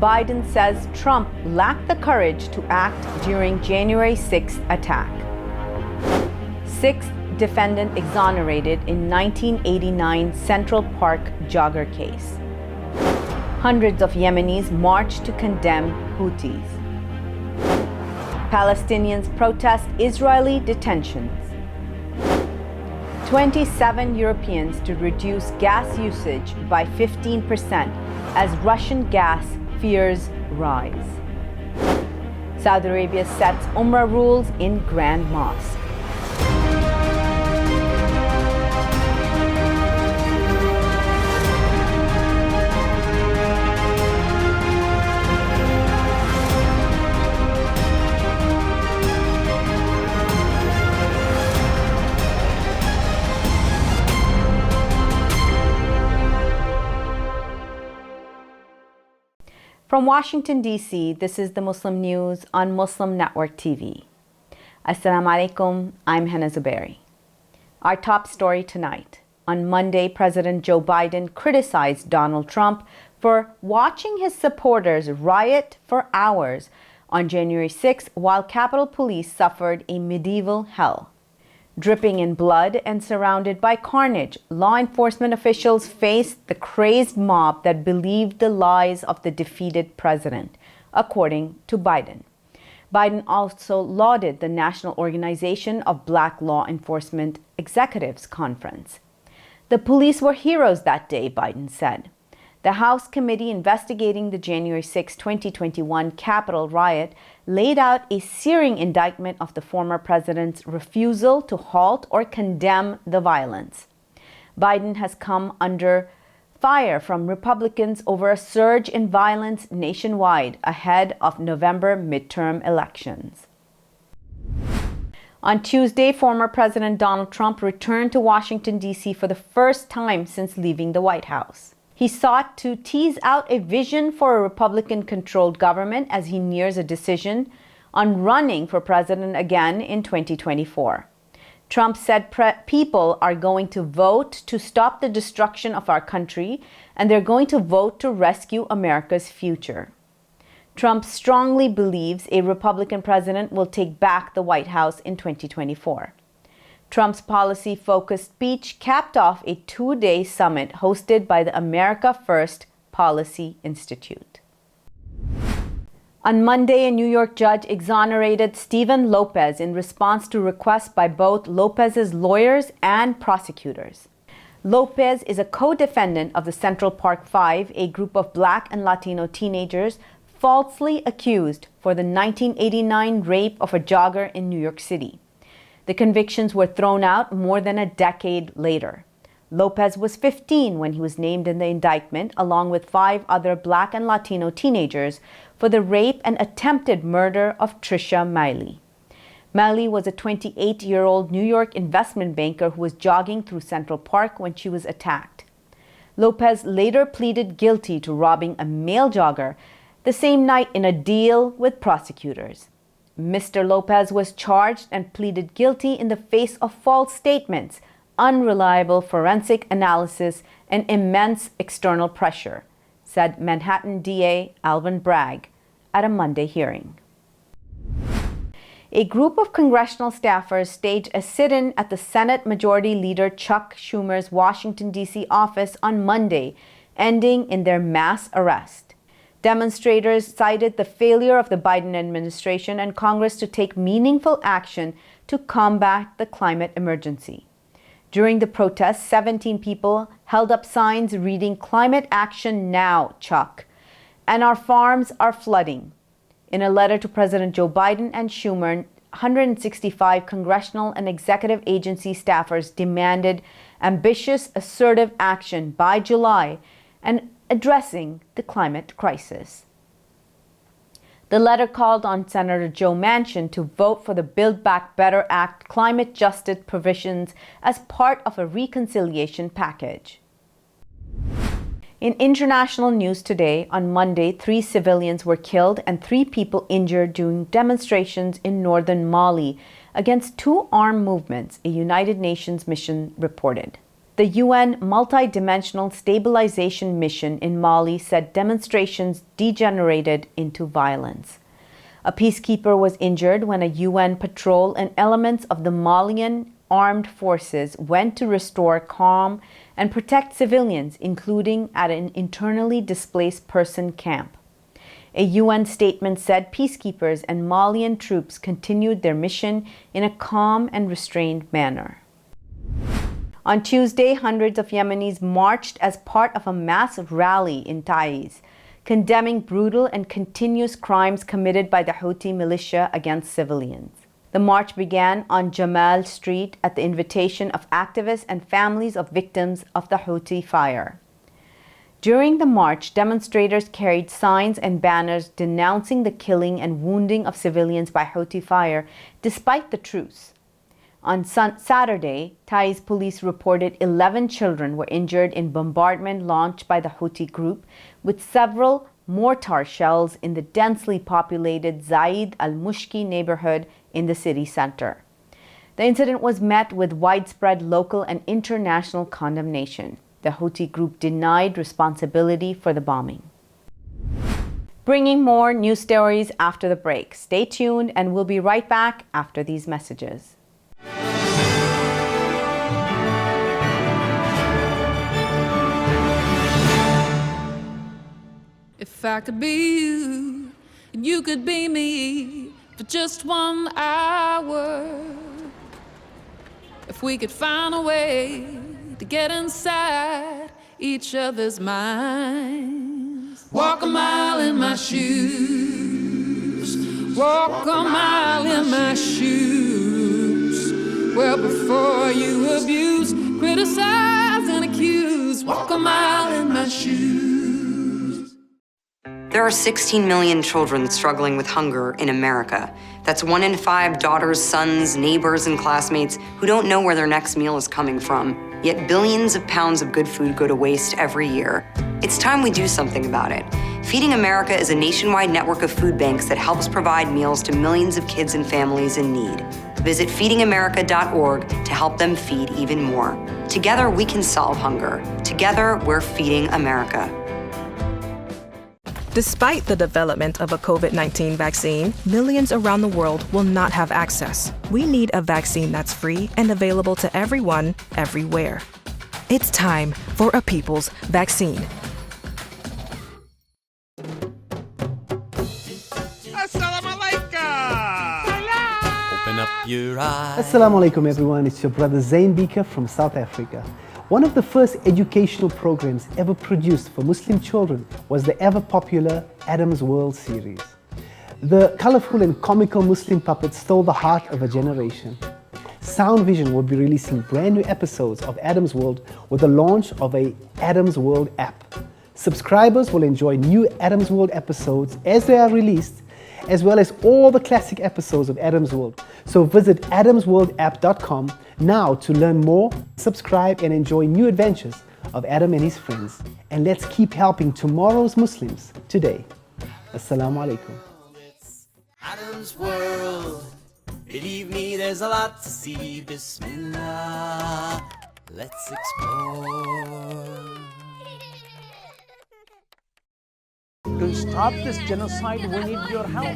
Biden says Trump lacked the courage to act during January 6th attack. Sixth defendant exonerated in 1989 Central Park Jogger case. Hundreds of Yemenis marched to condemn Houthis. Palestinians protest Israeli detentions. 27 Europeans to reduce gas usage by 15% as Russian gas fears rise. Saudi Arabia sets Umrah rules in Grand Mosque. From Washington, D.C., this is the Muslim News on Muslim Network TV. Assalamu alaikum, I'm Hena Zuberi. Our top story tonight. On Monday, President Joe Biden criticized Donald Trump for watching his supporters riot for hours on January 6th while Capitol Police suffered a medieval hell. Dripping in blood and surrounded by carnage, law enforcement officials faced the crazed mob that believed the lies of the defeated president, according to Biden. Biden also lauded the National Organization of Black Law Enforcement Executives Conference. The police were heroes that day, Biden said. The House committee investigating the January 6, 2021 Capitol riot laid out a searing indictment of the former president's refusal to halt or condemn the violence. Biden has come under fire from Republicans over a surge in violence nationwide ahead of November midterm elections. On Tuesday, former President Donald Trump returned to Washington, D.C. for the first time since leaving the White House. He sought to tease out a vision for a Republican-controlled government as he nears a decision on running for president again in 2024. Trump said people are going to vote to stop the destruction of our country, and they're going to vote to rescue America's future. Trump strongly believes a Republican president will take back the White House in 2024. Trump's policy-focused speech capped off a two-day summit hosted by the America First Policy Institute. On Monday, a New York judge exonerated Stephen Lopez in response to requests by both Lopez's lawyers and prosecutors. Lopez is a co-defendant of the Central Park Five, a group of Black and Latino teenagers falsely accused for the 1989 rape of a jogger in New York City. The convictions were thrown out more than a decade later. Lopez was 15 when he was named in the indictment, along with 5 other Black and Latino teenagers, for the rape and attempted murder of Trisha Miley. Miley was a 28-year-old New York investment banker who was jogging through Central Park when she was attacked. Lopez later pleaded guilty to robbing a male jogger the same night in a deal with prosecutors. Mr. Lopez was charged and pleaded guilty in the face of false statements, unreliable forensic analysis, and immense external pressure, said Manhattan DA Alvin Bragg at a Monday hearing. A group of congressional staffers staged a sit-in at the Senate Majority Leader Chuck Schumer's Washington, D.C. office on Monday, ending in their mass arrest. Demonstrators cited the failure of the Biden administration and Congress to take meaningful action to combat the climate emergency. During the protests, 17 people held up signs reading "Climate Action Now, Chuck," and "Our farms are flooding." In a letter to President Joe Biden and Schumer, 165 congressional and executive agency staffers demanded ambitious, assertive action by July and addressing the climate crisis. The letter called on Senator Joe Manchin to vote for the Build Back Better Act climate justice provisions as part of a reconciliation package. In international news today, on Monday, 3 civilians were killed and 3 people injured during demonstrations in northern Mali against 2 armed movements, a United Nations mission reported. The UN Multidimensional Stabilization Mission in Mali said demonstrations degenerated into violence. A peacekeeper was injured when a UN patrol and elements of the Malian armed forces went to restore calm and protect civilians, including at an internally displaced person camp. A UN statement said peacekeepers and Malian troops continued their mission in a calm and restrained manner. On Tuesday, hundreds of Yemenis marched as part of a mass rally in Taiz, condemning brutal and continuous crimes committed by the Houthi militia against civilians. The march began on Jamal Street at the invitation of activists and families of victims of the Houthi fire. During the march, demonstrators carried signs and banners denouncing the killing and wounding of civilians by Houthi fire, despite the truce. On Saturday, Taiz police reported 11 children were injured in bombardment launched by the Houthi group, with several mortar shells in the densely populated Zaid al-Mushki neighborhood in the city center. The incident was met with widespread local and international condemnation. The Houthi group denied responsibility for the bombing. Bringing more news stories after the break. Stay tuned, and we'll be right back after these messages. If I could be you, and you could be me for just 1 hour. If we could find a way to get inside each other's minds. Walk a mile in my shoes. Walk a mile in my shoes. Well, before you abuse, criticize, and accuse. Walk a mile in my shoes. There are 16 million children struggling with hunger in America. That's 1 in 5 daughters, sons, neighbors, and classmates who don't know where their next meal is coming from. Yet billions of pounds of good food go to waste every year. It's time we do something about it. Feeding America is a nationwide network of food banks that helps provide meals to millions of kids and families in need. Visit feedingamerica.org to help them feed even more. Together, we can solve hunger. Together, we're feeding America. Despite the development of a COVID-19 vaccine, millions around the world will not have access. We need a vaccine that's free and available to everyone, everywhere. It's time for a people's vaccine. Assalamu alaikum! Open up your eyes. Assalamu alaikum everyone, it's your brother Zain Bika from South Africa. One of the first educational programs ever produced for Muslim children was the ever-popular Adam's World series. The colorful and comical Muslim puppets stole the heart of a generation. Sound Vision will be releasing brand new episodes of Adam's World with the launch of a Adam's World app. Subscribers will enjoy new Adam's World episodes as they are released, as well as all the classic episodes of Adam's World. So visit adamsworldapp.com now to learn more, subscribe, and enjoy new adventures of Adam and his friends. And let's keep helping tomorrow's Muslims today. Assalamu alaikum. It's Adam's World. Believe me, there's a lot to see. Bismillah. Let's explore. To stop this genocide, we need your help.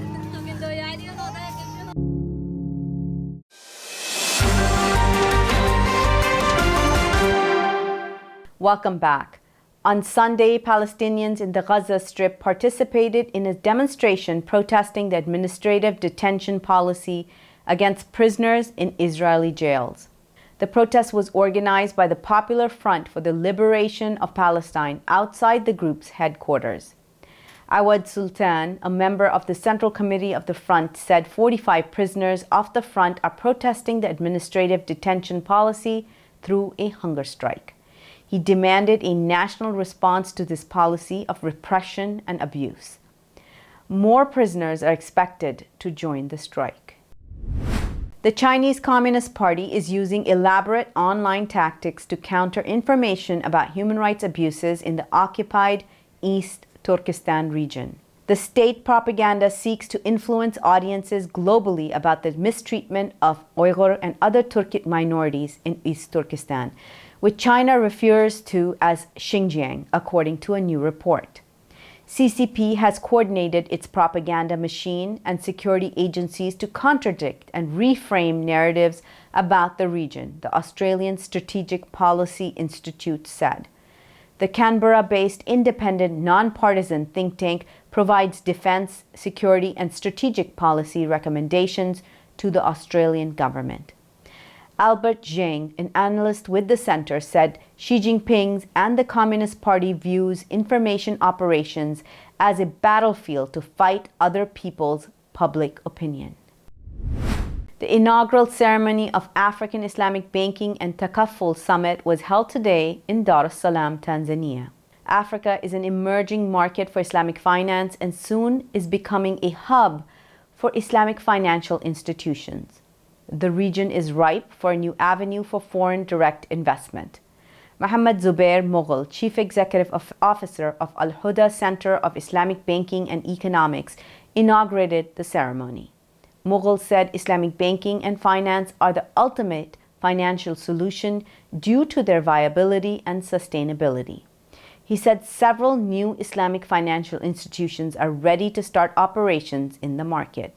Welcome back. On Sunday, Palestinians in the Gaza Strip participated in a demonstration protesting the administrative detention policy against prisoners in Israeli jails. The protest was organized by the Popular Front for the Liberation of Palestine outside the group's headquarters. Awad Sultan, a member of the Central Committee of the Front, said 45 prisoners of the Front are protesting the administrative detention policy through a hunger strike. He demanded a national response to this policy of repression and abuse. More prisoners are expected to join the strike. The Chinese Communist Party is using elaborate online tactics to counter information about human rights abuses in the occupied East Turkestan region. The state propaganda seeks to influence audiences globally about the mistreatment of Uyghur and other Turkic minorities in East Turkestan, which China refers to as Xinjiang, according to a new report. CCP has coordinated its propaganda machine and security agencies to contradict and reframe narratives about the region, the Australian Strategic Policy Institute said. The Canberra-based independent, non-partisan think tank provides defense, security, and strategic policy recommendations to the Australian government. Albert Zhang, an analyst with the center, said Xi Jinping's and the Communist Party views information operations as a battlefield to fight other people's public opinion. The inaugural ceremony of African Islamic Banking and Takaful Summit was held today in Dar es Salaam, Tanzania. Africa is an emerging market for Islamic finance and soon is becoming a hub for Islamic financial institutions. The region is ripe for a new avenue for foreign direct investment. Mohammed Zubair Mughal, Chief Executive Officer of Al Huda Center of Islamic Banking and Economics, inaugurated the ceremony. Mughal said Islamic banking and finance are the ultimate financial solution due to their viability and sustainability. He said several new Islamic financial institutions are ready to start operations in the market.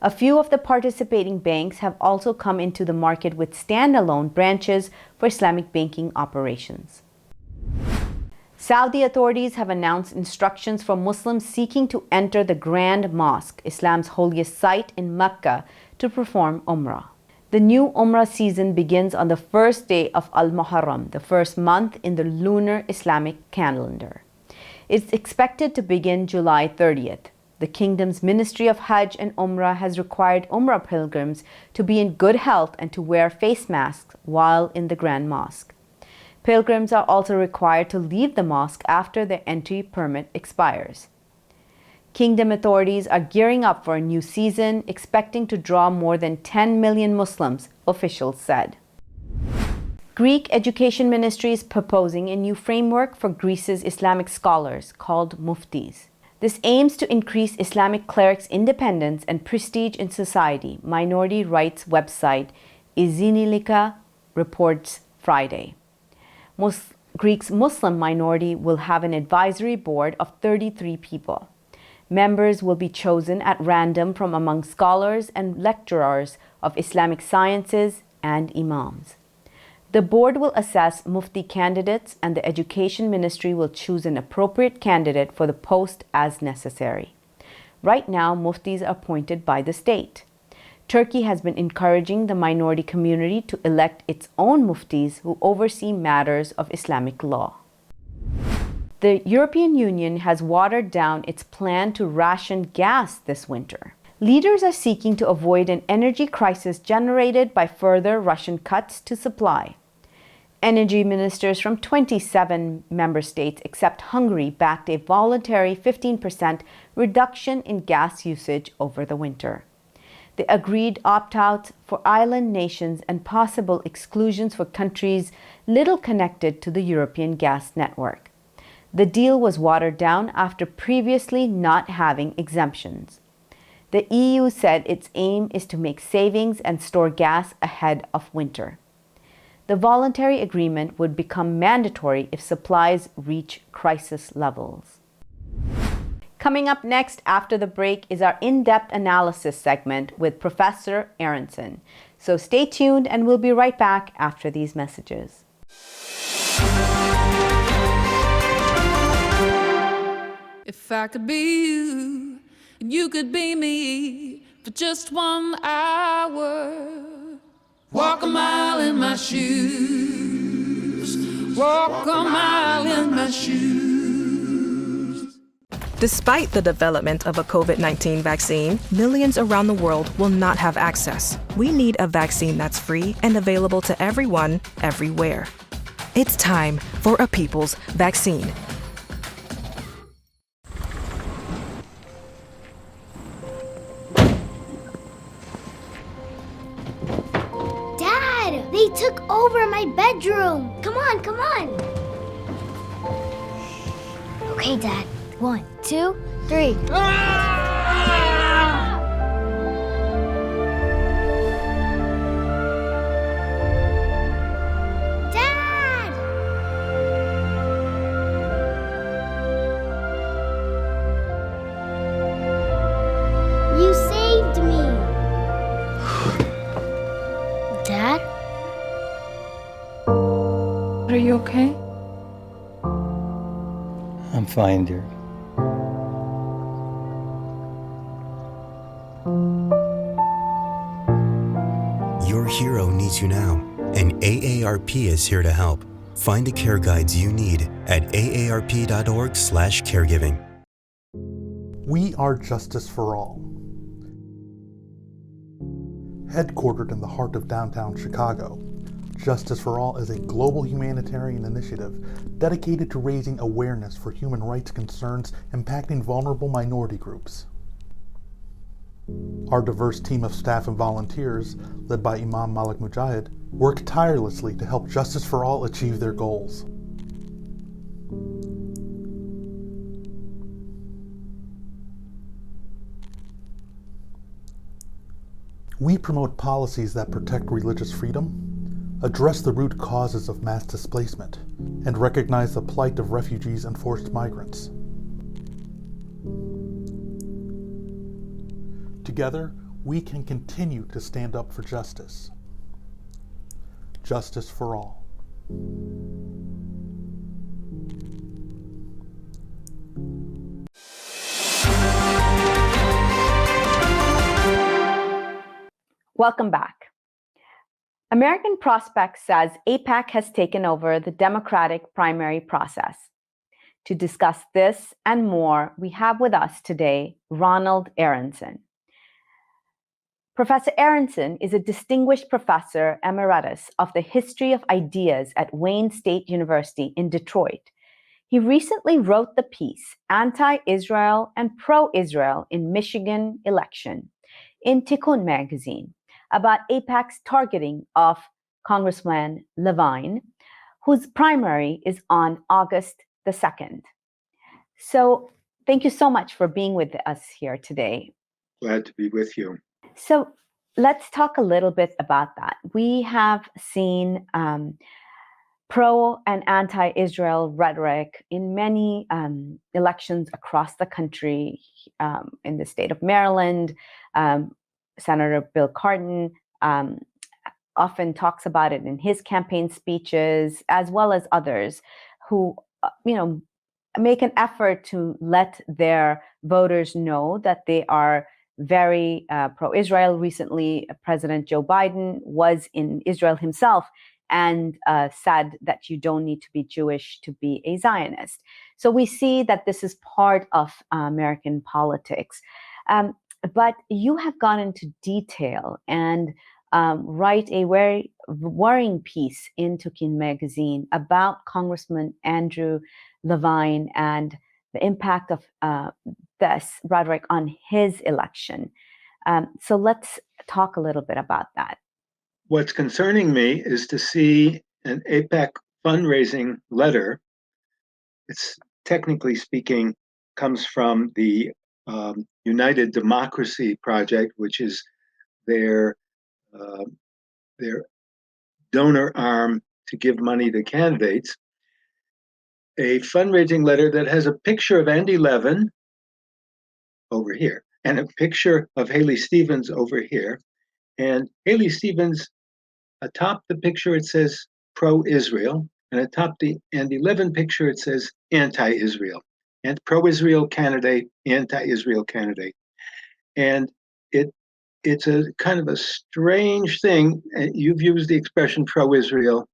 A few of the participating banks have also come into the market with standalone branches for Islamic banking operations. Saudi authorities have announced instructions for Muslims seeking to enter the Grand Mosque, Islam's holiest site in Mecca, to perform Umrah. The new Umrah season begins on the first day of Al-Muharram, the first month in the lunar Islamic calendar. It's expected to begin July 30th. The kingdom's Ministry of Hajj and Umrah has required Umrah pilgrims to be in good health and to wear face masks while in the Grand Mosque. Pilgrims are also required to leave the mosque after their entry permit expires. Kingdom authorities are gearing up for a new season, expecting to draw more than 10 million Muslims, officials said. Greek Education Ministry is proposing a new framework for Greece's Islamic scholars called muftis. This aims to increase Islamic clerics' independence and prestige in society, minority rights website Izinilikka reports Friday. Greece's Muslim minority will have an advisory board of 33 people. Members will be chosen at random from among scholars and lecturers of Islamic sciences and imams. The board will assess mufti candidates and the Education Ministry will choose an appropriate candidate for the post as necessary. Right now, muftis are appointed by the state. Turkey has been encouraging the minority community to elect its own muftis who oversee matters of Islamic law. The European Union has watered down its plan to ration gas this winter. Leaders are seeking to avoid an energy crisis generated by further Russian cuts to supply. Energy ministers from 27 member states, except Hungary, backed a voluntary 15% reduction in gas usage over the winter. They agreed opt-outs for island nations and possible exclusions for countries little connected to the European gas network. The deal was watered down after previously not having exemptions. The EU said its aim is to make savings and store gas ahead of winter. The voluntary agreement would become mandatory if supplies reach crisis levels. Coming up next after the break is our in-depth analysis segment with Professor Aronson. So stay tuned and we'll be right back after these messages. If I could be you, and you could be me for just 1 hour. Walk a mile in my shoes. Walk a mile in my shoes. Despite the development of a COVID-19 vaccine, millions around the world will not have access. We need a vaccine that's free and available to everyone, everywhere. It's time for a people's vaccine. Dad, they took over my bedroom. Come on, come on. Okay, Dad. 1, 2, 3. Dad! you okay? I'm fine, dear. Your hero needs you now, and AARP is here to help. Find the care guides you need at aarp.org/caregiving. We are Justice for All. Headquartered in the heart of downtown Chicago, Justice for All is a global humanitarian initiative dedicated to raising awareness for human rights concerns impacting vulnerable minority groups. Our diverse team of staff and volunteers, led by Imam Malik Mujahid, work tirelessly to help Justice for All achieve their goals. We promote policies that protect religious freedom, address the root causes of mass displacement, and recognize the plight of refugees and forced migrants. Together, we can continue to stand up for justice. Justice for all. Welcome back. American Prospect says AIPAC has taken over the Democratic primary process. To discuss this and more, we have with us today Ronald Aronson. Professor Aronson is a distinguished professor emeritus of the history of ideas at Wayne State University in Detroit. He recently wrote the piece, Anti-Israel and Pro-Israel in Michigan Election, in Tikkun magazine, about AIPAC's targeting of Congressman Levine, whose primary is on August the 2nd. So thank you so much for being with us here today. Glad to be with you. So let's talk a little bit about that. We have seen pro and anti-Israel rhetoric in many elections across the country. In the state of Maryland, Senator Bill Cardin often talks about it in his campaign speeches, as well as others who, make an effort to let their voters know that they are very pro-Israel. Recently, President Joe Biden was in Israel himself and said that you don't need to be Jewish to be a Zionist. So we see that this is part of American politics. But you have gone into detail and write a very worrying piece in Tikkun magazine about Congressman Andrew Levine and the impact of this rhetoric on his election. So let's talk a little bit about that. What's concerning me is to see an AIPAC fundraising letter. It's technically speaking comes from the United Democracy Project, which is their donor arm to give money to candidates. A fundraising letter that has a picture of Andy Levin over here and a picture of Haley Stevens over here. And Haley Stevens, atop the picture, it says pro-Israel. And atop the Andy Levin picture, it says anti-Israel. And pro-Israel candidate, anti-Israel candidate. And it's a kind of a strange thing. You've used the expression pro-Israel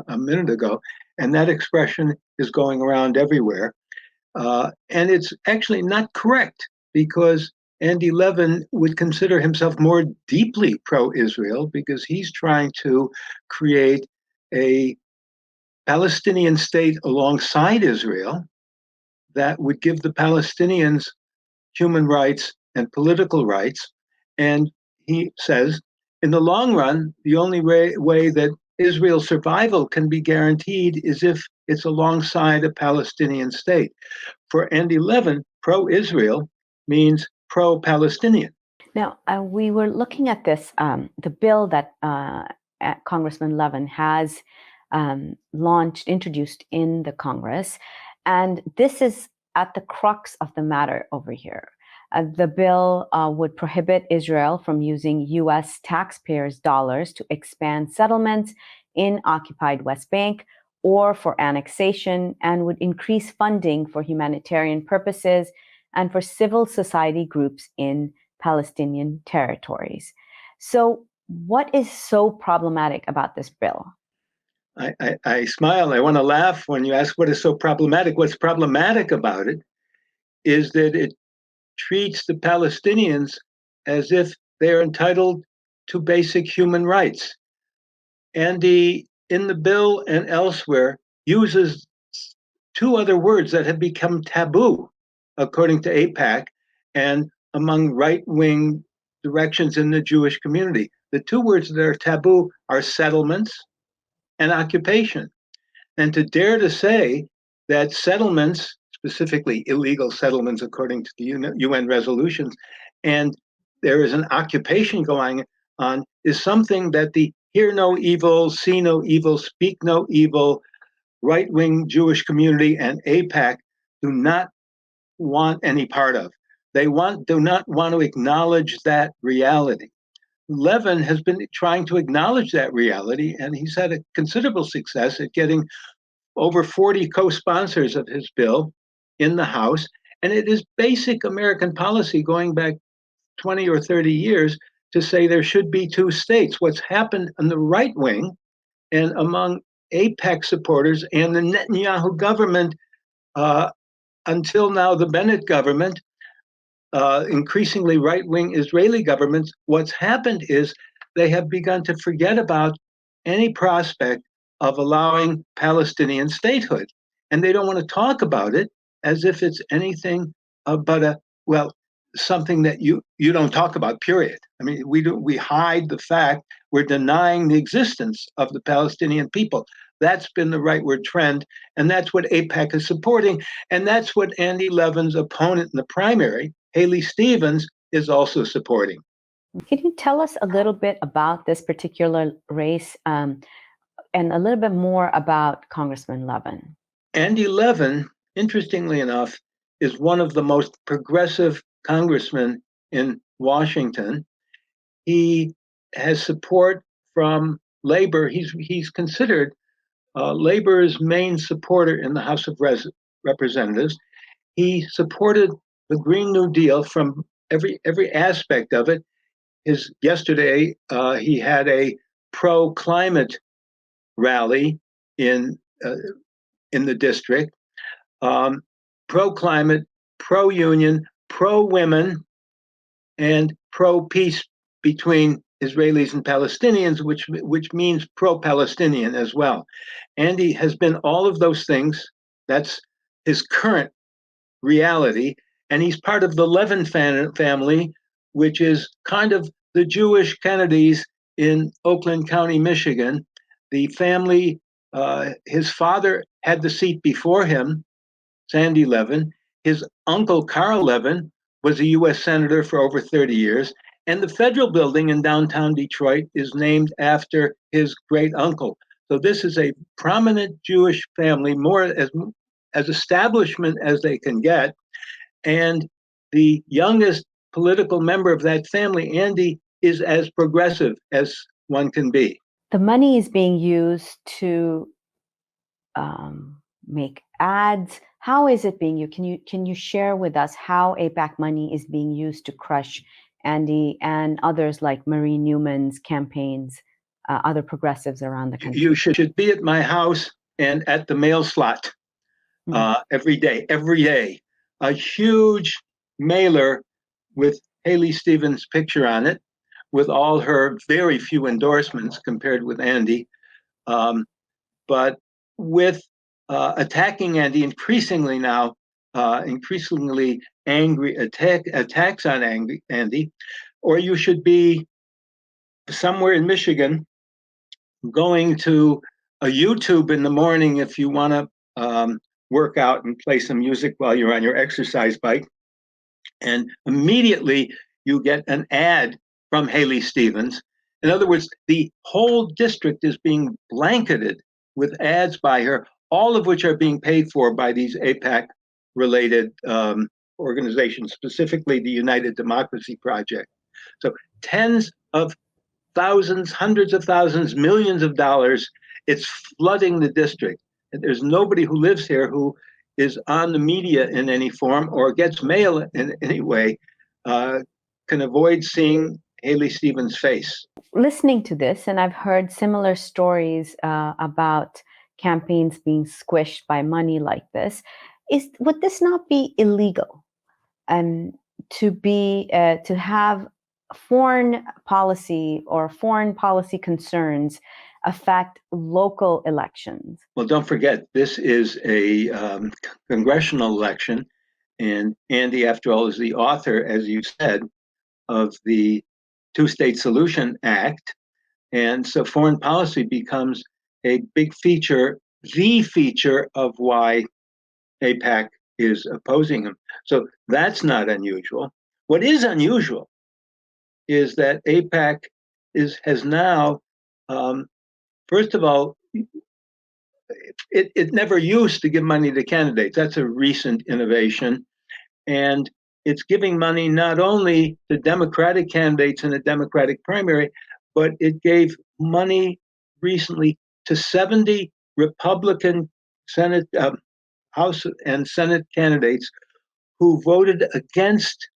a minute ago, and that expression is going around everywhere. And it's actually not correct, because Andy Levin would consider himself more deeply pro-Israel because he's trying to create a Palestinian state alongside Israel that would give the Palestinians human rights and political rights. And he says, in the long run, the only way that Israel's survival can be guaranteed is if it's alongside a Palestinian state. For Andy Levin, pro-Israel means pro-Palestinian. Now, we were looking at this, the bill that Congressman Levin has introduced in the Congress, and this is at the crux of the matter over here. The bill would prohibit Israel from using U.S. taxpayers' dollars to expand settlements in occupied West Bank or for annexation and would increase funding for humanitarian purposes and for civil society groups in Palestinian territories. So, what is so problematic about this bill? I smile. I want to laugh when you ask what is so problematic. What's problematic about it is that it treats the Palestinians as if they're entitled to basic human rights. And in the bill and elsewhere, uses two other words that have become taboo, according to AIPAC, and among right-wing directions in the Jewish community. The two words that are taboo are settlements and occupation. And to dare to say that settlements, specifically illegal settlements according to the UN resolutions, and there is an occupation going on, is something that the hear no evil, see no evil, speak no evil right-wing Jewish community and AIPAC do not want any part of. They do not want to acknowledge that reality. Levin has been trying to acknowledge that reality, and he's had a considerable success at getting over 40 co-sponsors of his bill in the House. And it is basic American policy going back 20 or 30 years to say there should be two states. What's happened on the right wing and among AIPAC supporters and the Netanyahu government, until now the Bennett government, increasingly right-wing Israeli governments, what's happened is they have begun to forget about any prospect of allowing Palestinian statehood. And they don't want to talk about it as if it's anything but something that you don't talk about, period. I mean, we hide the fact, we're denying the existence of the Palestinian people. That's been the rightward trend, and that's what AIPAC is supporting, and that's what Andy Levin's opponent in the primary, Haley Stevens, is also supporting. Can you tell us a little bit about this particular race and a little bit more about Congressman Levin? Andy Levin, interestingly enough, is one of the most progressive congressmen in Washington. He has support from labor. He's considered labor's main supporter in the House of Representatives. He supported the Green New Deal from every aspect of it. Yesterday, he had a pro-climate rally in the district. Pro-climate, pro-union, pro-women, and pro-peace between Israelis and Palestinians, which means pro-Palestinian as well. Andy has been all of those things. That's his current reality. And he's part of the Levin family, which is kind of the Jewish Kennedys in Oakland County, Michigan. The family, his father had the seat before him, Sandy Levin. His uncle, Carl Levin, was a U.S. senator for over 30 years. And the federal building in downtown Detroit is named after his great uncle. So this is a prominent Jewish family, more as establishment as they can get. And the youngest political member of that family, Andy, is as progressive as one can be. The money is being used to make ads. How is it being used? Can you share with us how AIPAC money is being used to crush Andy and others like Marie Newman's campaigns, other progressives around the country? You should be at my house and at the mail slot every day. A huge mailer with Haley Stevens' picture on it, with all her very few endorsements compared with Andy. But with attacking Andy increasingly now, increasingly angry attacks on Andy, or you should be somewhere in Michigan going to a YouTube in the morning if you want to work out and play some music while you're on your exercise bike. And immediately you get an ad from Haley Stevens. In other words, the whole district is being blanketed with ads by her, all of which are being paid for by these AIPAC-related organizations, specifically the United Democracy Project. So tens of thousands, hundreds of thousands, millions of dollars, it's flooding the district. There's nobody who lives here who is on the media in any form or gets mail in any way, can avoid seeing Haley Stevens' face. Listening to this, and I've heard similar stories about campaigns being squished by money like this, would this not be illegal? And to have foreign policy or foreign policy concerns affect local elections? Well, don't forget, this is a congressional election, and Andy, after all, is the author, as you said, of the Two-State Solution Act. And so foreign policy becomes a big feature, the feature of why AIPAC is opposing him. So that's not unusual. What is unusual is that AIPAC has now, first of all, it never used to give money to candidates. That's a recent innovation. And it's giving money not only to Democratic candidates in a Democratic primary, but it gave money recently to 70 Republican Senate, House and Senate candidates who voted against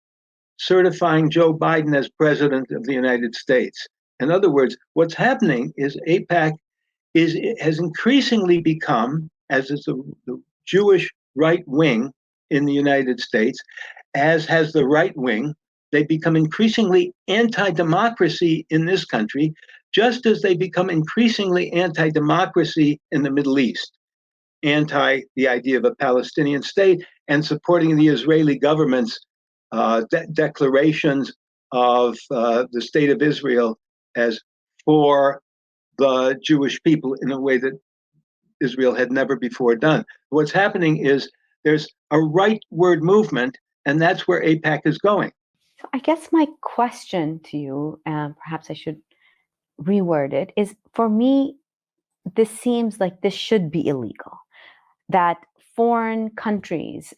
certifying Joe Biden as president of the United States. In other words, what's happening is AIPAC has increasingly become, as is the Jewish right wing in the United States, as has the right wing, they become increasingly anti-democracy in this country, just as they become increasingly anti-democracy in the Middle East, anti the idea of a Palestinian state and supporting the Israeli government's declarations of the state of Israel as for the Jewish people in a way that Israel had never before done. What's happening is there's a rightward movement, and that's where AIPAC is going. So I guess my question to you, perhaps I should reword it, is for me, this seems like this should be illegal. That foreign countries,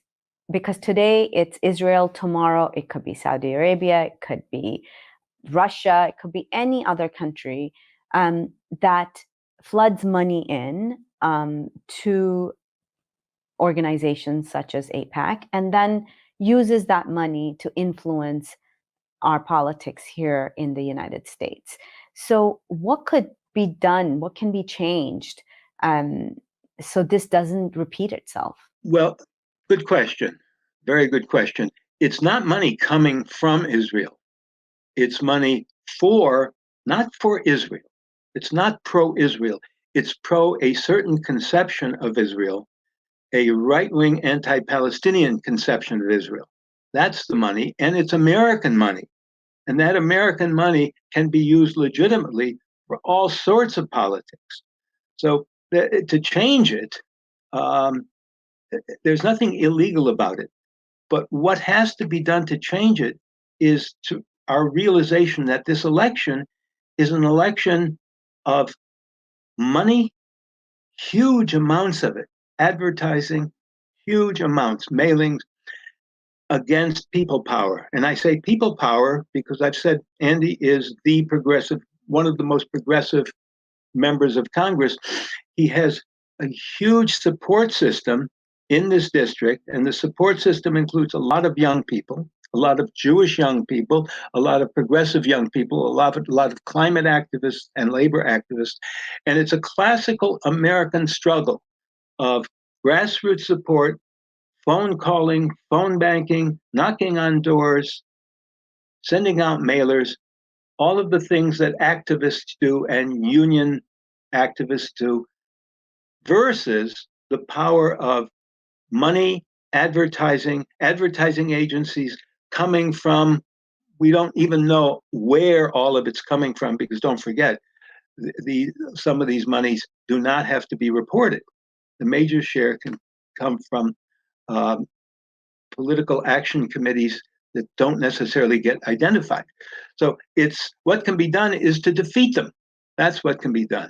because today it's Israel, tomorrow it could be Saudi Arabia, it could be Russia, it could be any other country that floods money in to organizations such as AIPAC and then uses that money to influence our politics here in the United States. So what could be done? What can be changed so this doesn't repeat itself? Well, good question. Very good question. It's not money coming from Israel. It's money not for Israel. It's not pro-Israel. It's pro a certain conception of Israel, a right-wing anti-Palestinian conception of Israel. That's the money, and it's American money. And that American money can be used legitimately for all sorts of politics. So to change it, there's nothing illegal about it. But what has to be done to change it is to our realization that this election is an election of money, huge amounts of it, advertising, huge amounts, mailings against people power. And I say people power because I've said Andy is the progressive, one of the most progressive members of Congress. He has a huge support system in this district, and the support system includes a lot of young people, a lot of Jewish young people, a lot of progressive young people, a lot of climate activists and labor activists. And it's a classical American struggle of grassroots support, phone calling, phone banking, knocking on doors, sending out mailers, all of the things that activists do and union activists do, versus the power of money, advertising agencies coming from, we don't even know where all of it's coming from, because don't forget, some of these monies do not have to be reported. The major share can come from political action committees that don't necessarily get identified. So what can be done is to defeat them. That's what can be done.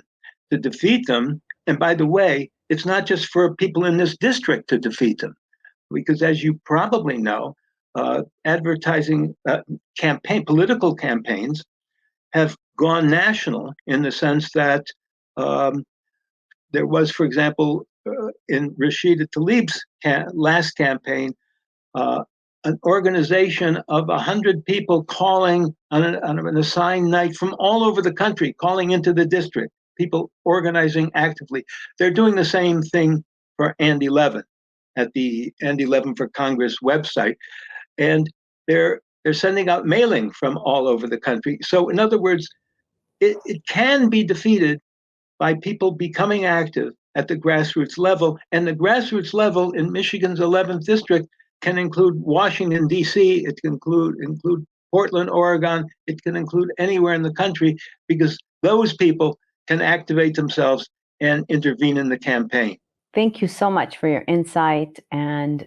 To defeat them, and by the way, it's not just for people in this district to defeat them, because as you probably know, advertising political campaigns have gone national in the sense that there was, for example, in Rashida Tlaib's last campaign, an organization of 100 people calling on an assigned night from all over the country, calling into the district, people organizing actively. They're doing the same thing for And 11 at the And 11 for Congress website. And they're sending out mailing from all over the country. So in other words, it can be defeated by people becoming active at the grassroots level. And the grassroots level in Michigan's 11th district can include Washington, D.C., it can include Portland, Oregon, it can include anywhere in the country, because those people can activate themselves and intervene in the campaign. Thank you so much for your insight, and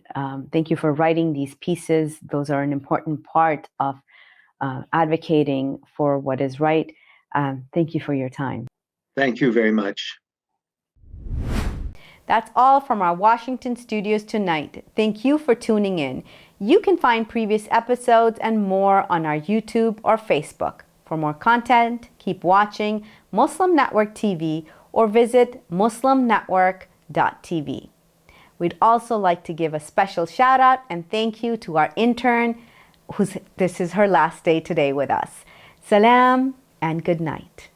thank you for writing these pieces. Those are an important part of advocating for what is right. Thank you for your time. Thank you very much. That's all from our Washington studios tonight. Thank you for tuning in. You can find previous episodes and more on our YouTube or Facebook. For more content, keep watching Muslim Network TV or visit muslimnetwork.tv. We'd also like to give a special shout out and thank you to our intern, this is her last day today with us. Salam and good night.